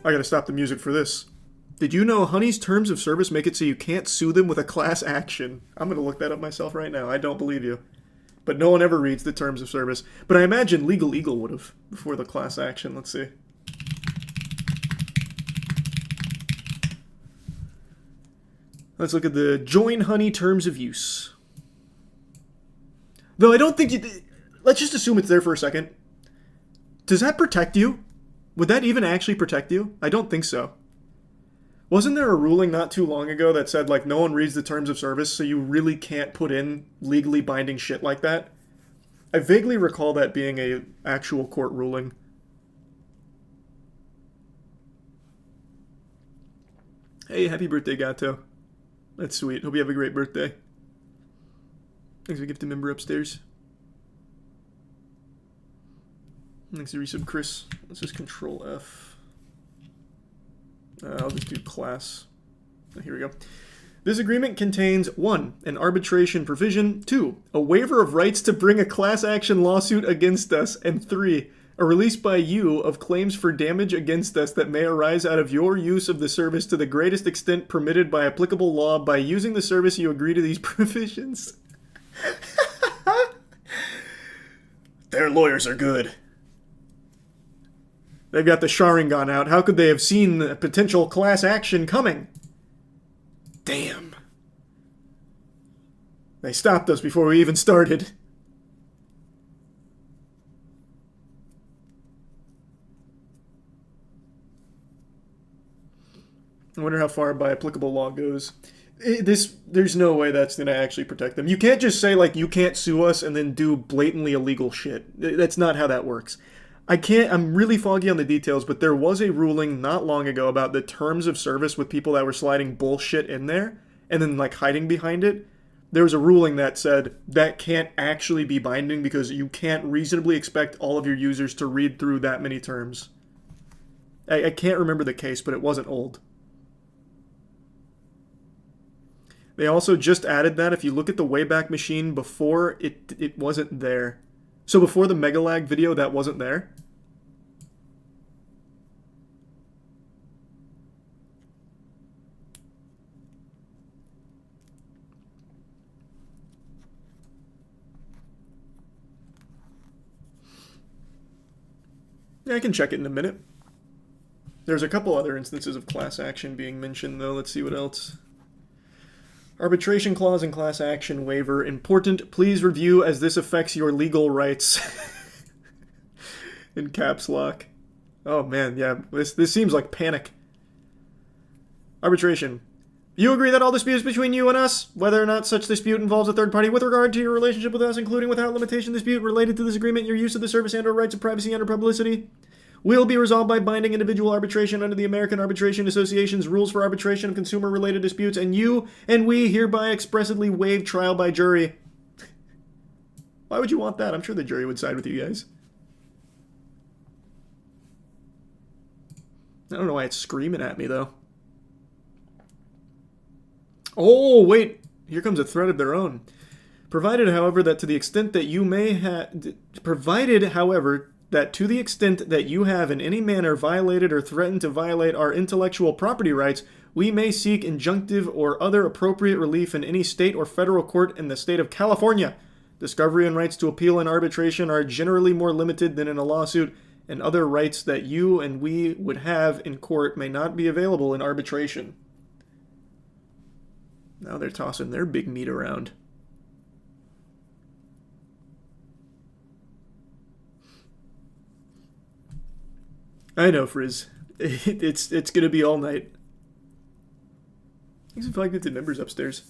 I gotta stop the music for this. Did you know Honey's terms of service make it so you can't sue them with a class action? I'm gonna look that up myself right now. I don't believe you. But no one ever reads the terms of service. But I imagine Legal Eagle would have before the class action. Let's see. Let's look at the Join Honey terms of use. Though I don't think you... Let's just assume it's there for a second. Does that protect you? Would that even actually protect you? I don't think so. Wasn't there a ruling not too long ago that said, like, no one reads the terms of service, so you really can't put in legally binding shit like that? I vaguely recall that being a actual court ruling. Hey, happy birthday, Gato. That's sweet. Hope you have a great birthday. Thanks for gifting member upstairs. Thanks for resub, Chris. Let's just control F. I'll just do class. Here we go. This agreement contains 1. An arbitration provision, 2. A waiver of rights to bring a class action lawsuit against us, and 3. A release by you of claims for damage against us that may arise out of your use of the service to the greatest extent permitted by applicable law. By using the service, you agree to these provisions. Their lawyers are good. They've got the Sharingan out. How could they have seen a potential class action coming? Damn. They stopped us before we even started. I wonder how far by applicable law goes. There's no way that's going to actually protect them. You can't just say, like, you can't sue us and then do blatantly illegal shit. That's not how that works. I'm really foggy on the details, but there was a ruling not long ago about the terms of service with people that were sliding bullshit in there and then, like, hiding behind it. There was a ruling that said that can't actually be binding because you can't reasonably expect all of your users to read through that many terms. I can't remember the case, but it wasn't old. They also just added that if you look at the Wayback Machine before, it wasn't there. So before the Megalag video, that wasn't there. Yeah, I can check it in a minute. There's a couple other instances of class action being mentioned, though. Let's see what else. Arbitration clause and class action waiver. Important. Please review as this affects your legal rights. In caps lock. Oh man, yeah. This seems like panic. Arbitration. You agree that all disputes between you and us, whether or not such dispute involves a third party with regard to your relationship with us, including without limitation dispute related to this agreement, your use of the service and or rights of privacy and or publicity, will be resolved by binding individual arbitration under the American Arbitration Association's rules for arbitration of consumer-related disputes, and you and we hereby expressly waive trial by jury. Why would you want that? I'm sure the jury would side with you guys. I don't know why it's screaming at me, though. Oh, wait. Here comes a threat of their own. Provided, however, that to the extent that you may have... Provided, however... that to the extent that you have in any manner violated or threatened to violate our intellectual property rights, we may seek injunctive or other appropriate relief in any state or federal court in the state of California. Discovery and rights to appeal in arbitration are generally more limited than in a lawsuit, and other rights that you and we would have in court may not be available in arbitration. Now they're tossing their big meat around. I know, Frizz. It's gonna be all night. Thanks for 5 gifted members upstairs.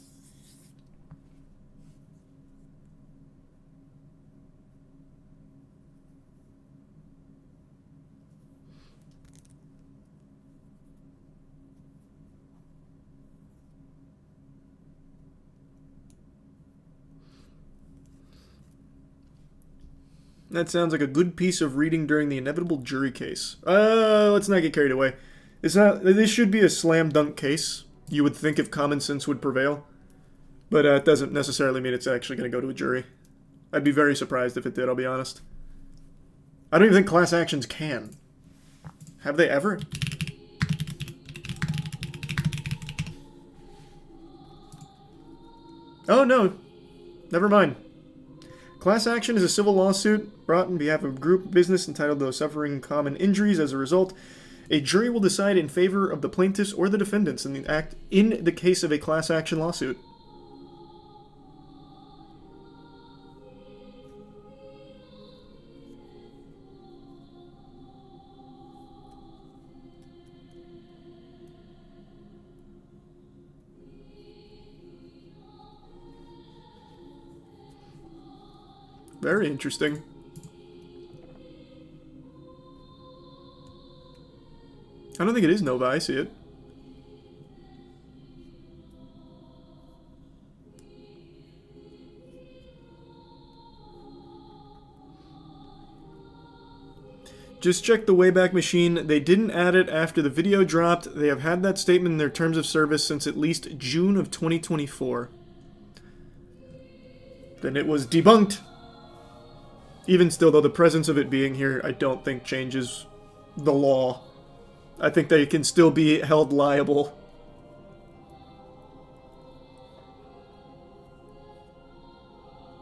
That sounds like a good piece of reading during the inevitable jury case. Let's not get carried away. This should be a slam dunk case. You would think if common sense would prevail. But it doesn't necessarily mean it's actually going to go to a jury. I'd be very surprised if it did, I'll be honest. I don't even think class actions can. Have they ever? Oh, no. Never mind. Class action is a civil lawsuit brought on behalf of a group business entitled those suffering common injuries. As a result, a jury will decide in favor of the plaintiffs or the defendants in the case of a class action lawsuit. Very interesting. I don't think it is Nova, I see it. Just check the Wayback Machine. They didn't add it after the video dropped. They have had that statement in their terms of service since at least June of 2024. Then it was debunked. Even still, though, the presence of it being here, I don't think changes the law. I think they can still be held liable.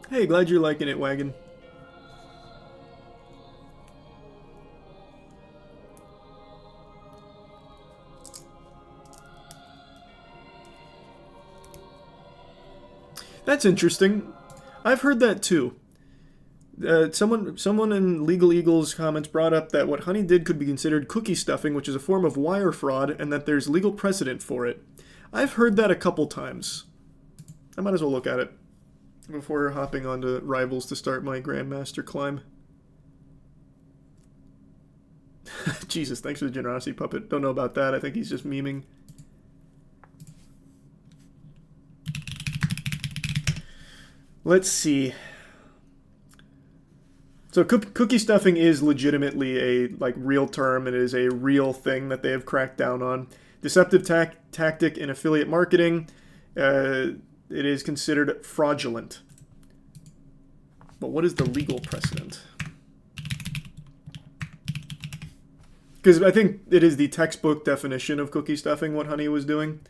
Hey, glad you're liking it, Wagon. That's interesting. I've heard that too. Someone in Legal Eagle's comments brought up that what Honey did could be considered cookie stuffing, which is a form of wire fraud, and that there's legal precedent for it. I've heard that a couple times. I might as well look at it before hopping onto Rivals to start my Grandmaster climb. Jesus, thanks for the generosity, Puppet. Don't know about that. I think he's just memeing. Let's see. So cookie stuffing is legitimately a real term. It is a real thing that they have cracked down on. Deceptive tactic in affiliate marketing. It is considered fraudulent. But what is the legal precedent? Because I think it is the textbook definition of cookie stuffing what Honey was doing.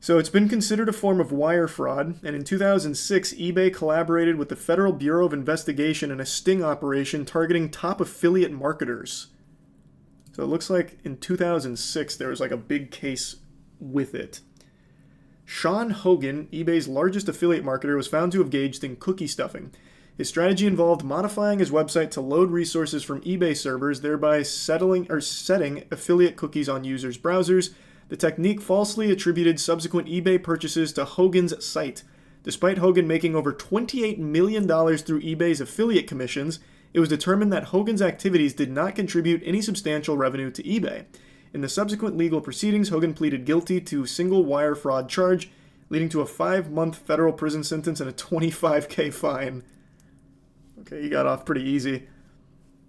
So it's been considered a form of wire fraud, and in 2006, eBay collaborated with the Federal Bureau of Investigation in a sting operation targeting top affiliate marketers. So it looks like in 2006, there was a big case with it. Sean Hogan, eBay's largest affiliate marketer, was found to have engaged in cookie stuffing. His strategy involved modifying his website to load resources from eBay servers, thereby setting affiliate cookies on users' browsers. The technique falsely attributed subsequent eBay purchases to Hogan's site. Despite Hogan making over $28 million through eBay's affiliate commissions, it was determined that Hogan's activities did not contribute any substantial revenue to eBay. In the subsequent legal proceedings, Hogan pleaded guilty to a single wire fraud charge, leading to a 5-month federal prison sentence and a $25,000 fine. Okay, he got off pretty easy.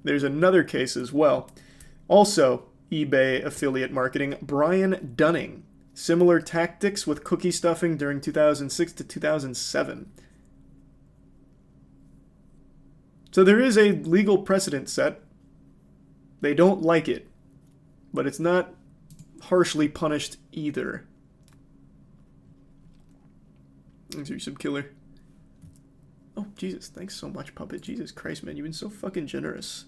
There's another case as well. Also, eBay affiliate marketing, Brian Dunning. Similar tactics with cookie stuffing during 2006 to 2007. So there is a legal precedent set. They don't like it, but it's not harshly punished either. Thanks, you sub killer. Oh, Jesus, thanks so much, Puppet. Jesus Christ, man, you've been so fucking generous.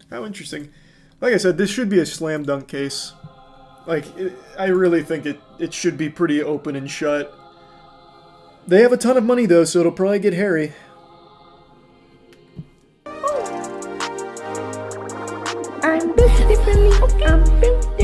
How interesting. Like I said, this should be a slam dunk case. I really think it should be pretty open and shut. They have a ton of money, though, so it'll probably get hairy. I'm built differently. I'm built